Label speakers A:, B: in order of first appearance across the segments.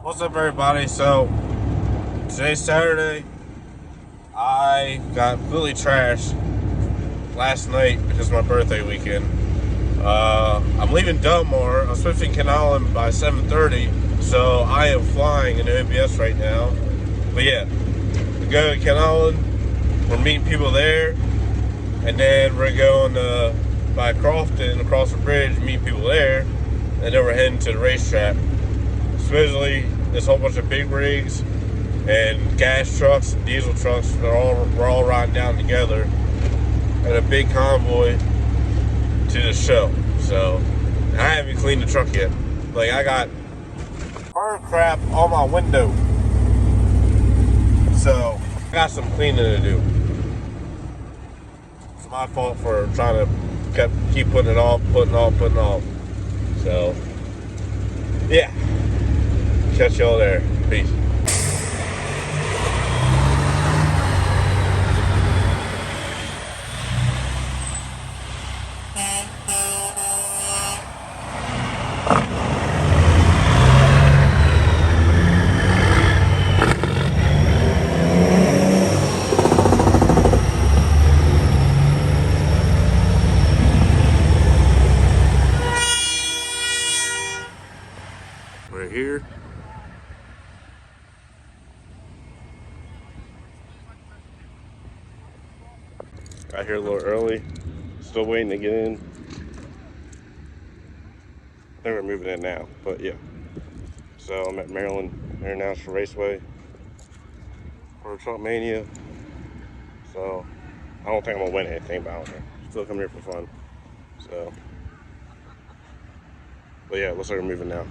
A: What's up, everybody? So today's Saturday. I got completely trashed last night because of my birthday weekend. I'm leaving Delmar. I'm supposed to be in Canalen by 7:30, so I am flying in OBS right now. But yeah, we go to Canalen. We're meeting people there, and then we're going by Crofton across the bridge, meet people there, and then we're heading to the racetrack. Supposedly, there's a whole bunch of big rigs and gas trucks and diesel trucks. We're all riding down together in a big convoy to the show. So I haven't cleaned the truck yet. Like, I got burn crap on my window, so I got some cleaning to do. It's my fault for trying to keep putting it off. So yeah. Catch y'all there. Peace. We're here. Got here a little early, still waiting to get in. I think we're moving in now, but yeah. So I'm at Maryland International Raceway for Truck Mania. So I don't think I'm gonna win anything, but I don't know. Still come here for fun. So, but yeah, looks like we're moving now.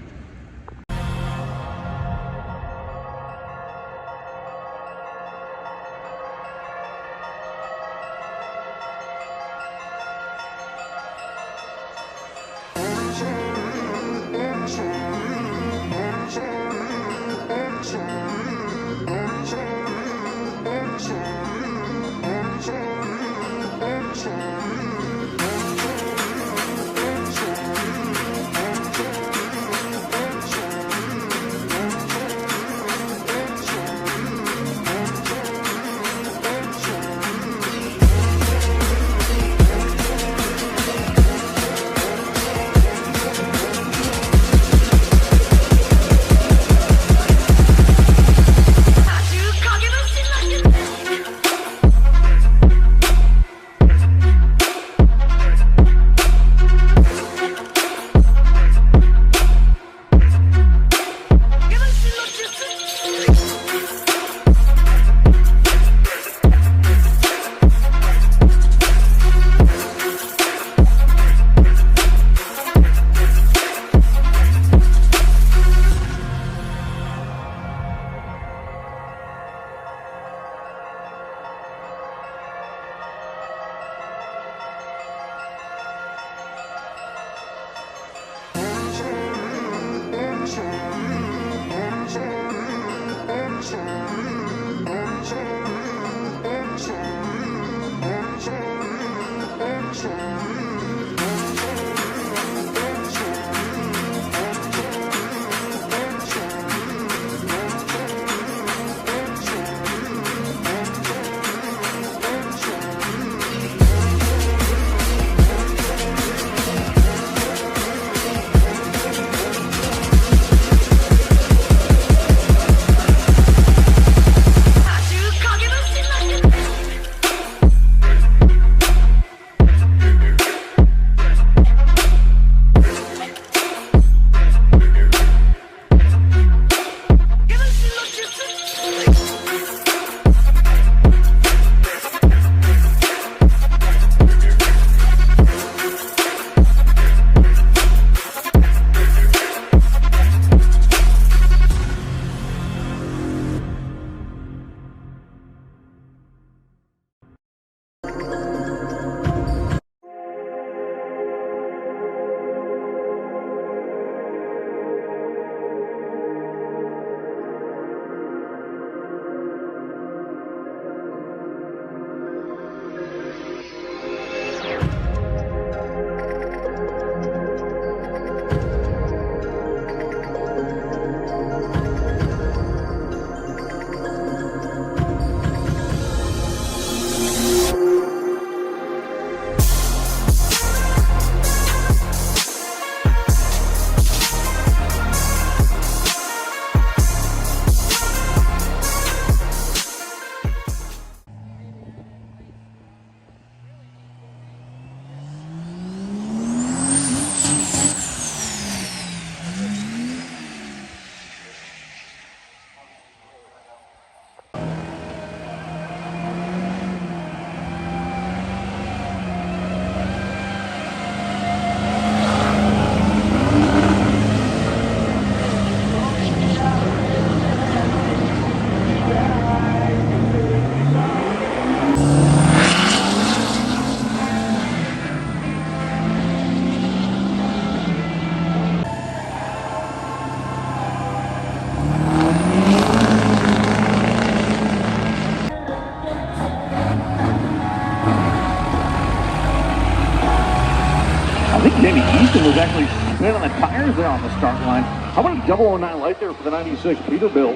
B: 009 light there for the 96 Peterbilt.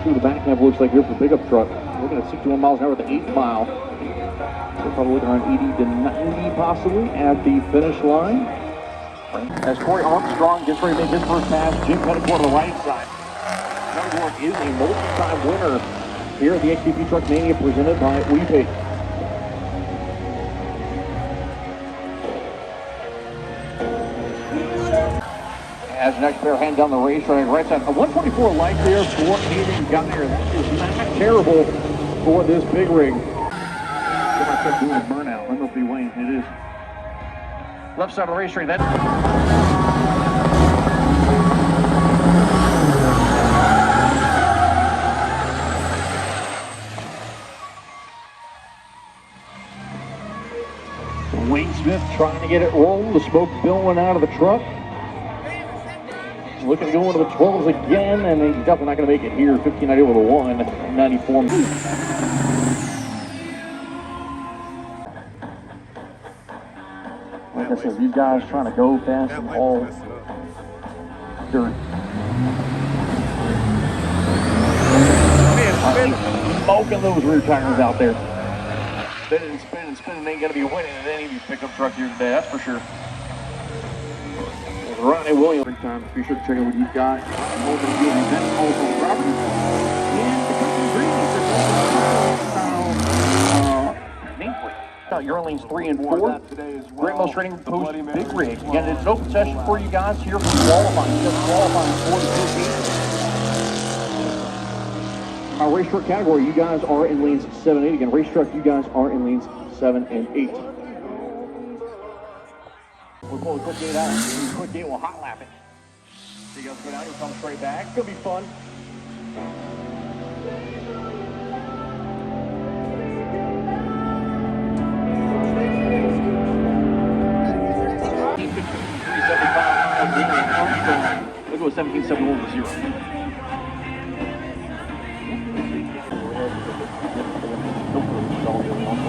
B: See what the back half looks like here for the pickup truck. Looking at 61 miles an hour at the 8th mile. So probably looking around 80 to 90 possibly at the finish line. As Corey Armstrong gets ready to make his first pass, Jim Petticourt on the right side. Petticourt is a multi-time winner here at the XTP Truck Mania presented by WePay. As the next pair heading down the racetrack, right side, a 124 light there for Canadian Guyer. That is not terrible for this big rig. Myself doing a burnout. Let me be Wayne. It is left side of the racetrack. That Wayne Smith trying to get it rolling. The smoke billowing out of the truck. Looking to go into the 12s again, and he's definitely not going to make it here. 1590 over the 194. Like I said, these guys trying to go fast and all dirt. Smoking those rear tires out there. Spinning and spinning and spinning. Ain't going to be winning in any of these pickup trucks here today, that's for sure. Ronnie Williams. Big time. Be sure to check out what you've got. Over the field event, also property. And the country your lanes 3 and 4. Great Most Trading Post Big Rig. Again, it's an open session for you guys here for qualifying. Just qualifying for the 15. Our race truck category, you guys are in lanes 7 and 8. Again, race truck, you guys are in lanes 7 and 8. We'll pull the quick gate out. The quick gate will hot lap it. So you guys go down, you'll come straight back. It's going to be fun. Look at 1771 to 0.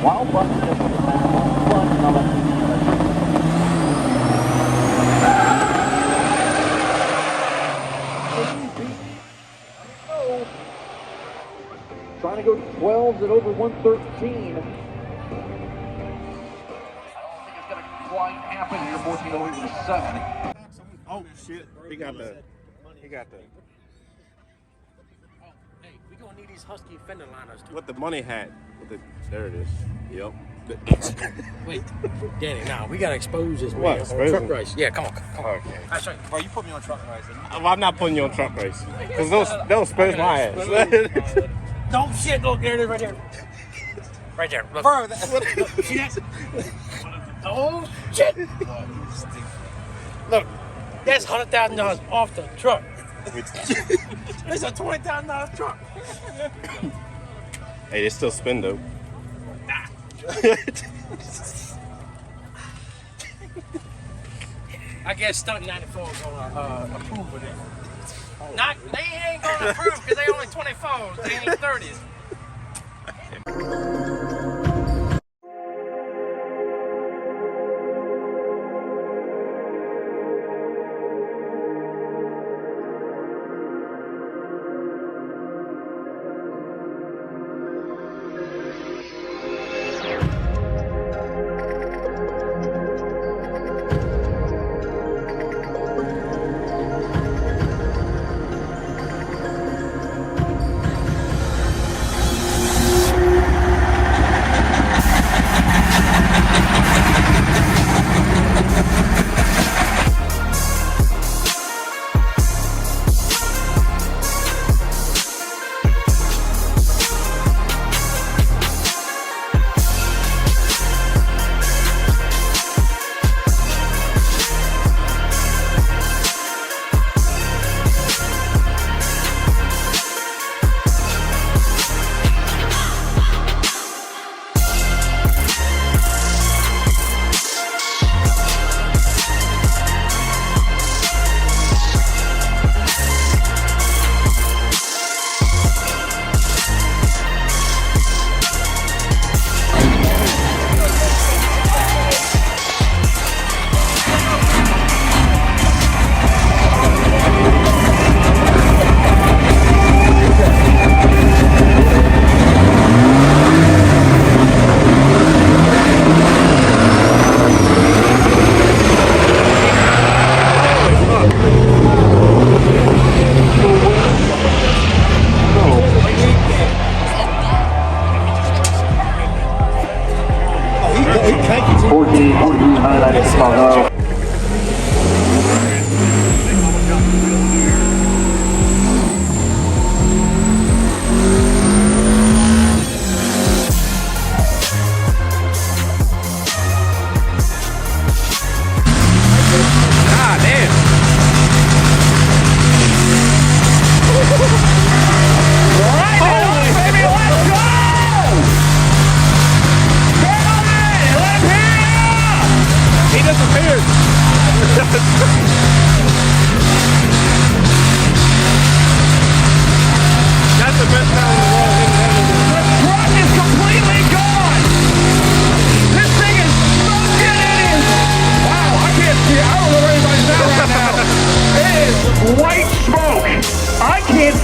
B: Wild bus. Trying to go to 12s at over 113. I don't think it's going to quite happen here. 14 over to 7.
A: Oh shit! He got the.
C: Oh, hey, we gonna need these Husky fender liners too.
A: With the money hat. There it is. Yep.
C: Wait, Danny, now we gotta expose this man.
A: What?
C: On
A: Expose
C: truck
A: him?
C: race. Yeah, come on.
A: Okay.
C: I'll show you. Bro, you put me on truck race.
A: I'm not putting you on truck race because they'll expose my ass.
C: Don't shit! Look, there it is, right there. Right there. Look.
D: Bro,
C: Look, see that? Oh shit! Look, that's $100,000 off the truck. It's a $20,000 truck.
A: Hey, they still spin though.
C: I guess Stunt 94 is gonna approve of it. Not, they ain't gonna approve because they only 24s, they ain't 30s.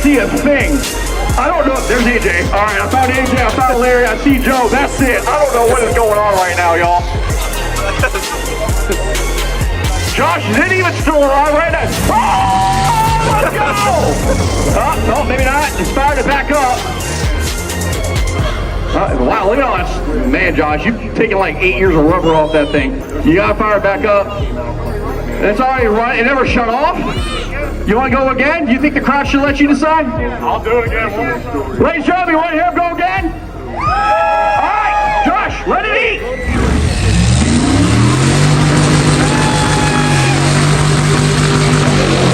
B: see a thing. I don't know. There's AJ. All right, I found AJ. I found Larry. I see Joe. That's it. I don't know what is going on right now, y'all. Josh isn't even still alive right now. Oh, let's go! No, maybe not. Inspired to back up. Wow, look at all that. Man, Josh, you've taken like 8 years of rubber off that thing. You gotta fire it back up. It's already run. It never shut off. You want to go again? You think the crowd should let you decide?
D: I'll do it again.
B: Ladies and gentlemen, you want to hear him go again? All right, Josh, let it eat.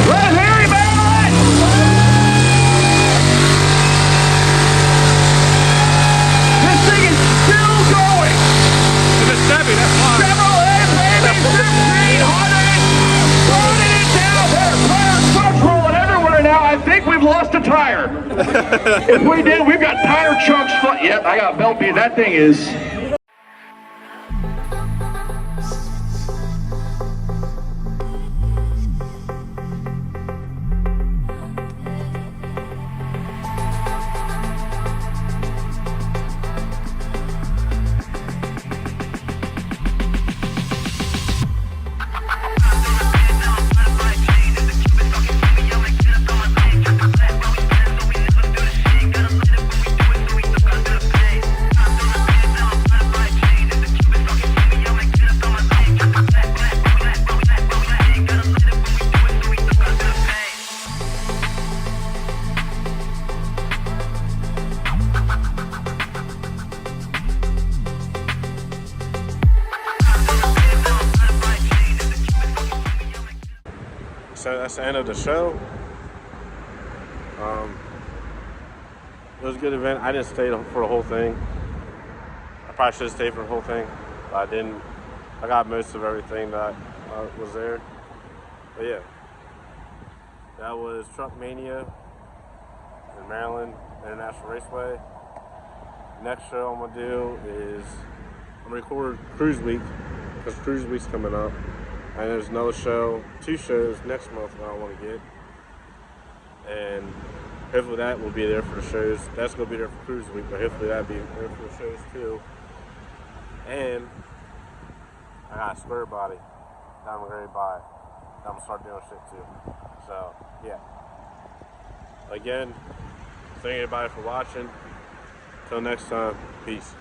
B: Let him hear you, man. This thing is still going.
D: If it's heavy, that's fine.
B: Several heads, maybe 1,500. Burning it down. There's trucks rolling everywhere now. I think we've lost a tire. If we did, we've got tire chunks. Yep, I got belt beat. That thing is.
A: So that's the end of the show. It was a good event. I didn't stay for the whole thing. I probably should have stayed for the whole thing, but I didn't. I got most of everything that was there. But yeah, that was Truck Mania in Maryland International Raceway. Next show I'm gonna do is I'm gonna record Cruise Week because Cruise Week's coming up. And there's another show, 2 shows next month that I want to get. And hopefully that will be there for the shows. That's going to be there for Cruise Week, but hopefully that'll be there for the shows too. And I got a square body that I'm ready to buy. I'm going to start doing shit too. So, yeah. Again, thank everybody for watching. Till next time, peace.